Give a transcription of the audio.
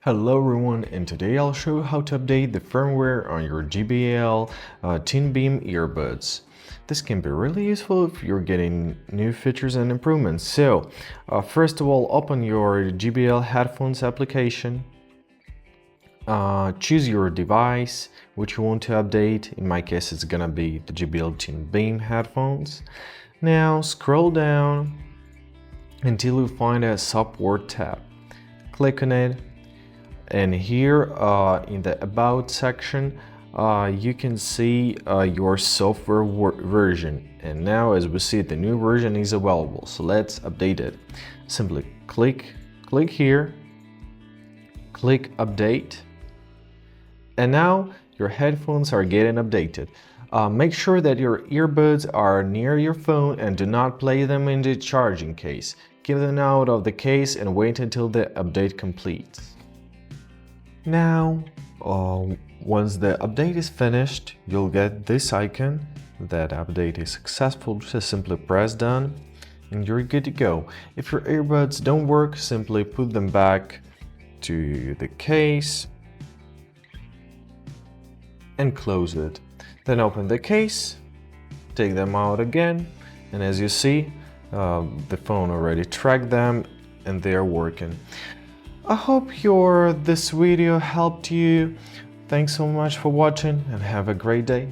Hello everyone, and today I'll show you how to update the firmware on your JBL Tune Beam earbuds. This can be really useful if you're getting new features and improvements. So, first of all, open your JBL headphones application. Choose your device which you want to update. In my case, it's gonna be the JBL Tune Beam headphones. Now scroll down until you find a support tab. Click on it. And here in the About section, you can see your software version. And now, as we see, the new version is available. So let's update it. Simply click here, click Update. And now your headphones are getting updated. Make sure that your earbuds are near your phone and do not play them in the charging case. Keep them out of the case and wait until the update completes. Now, once the update is finished, you'll get this icon that update is successful. Just simply press done and you're good to go. If your earbuds don't work, simply put them back to the case and close it. Then open the case, take them out again, and as you see, the phone already tracked them and they are working. I hope this video helped you. Thanks so much for watching and have a great day.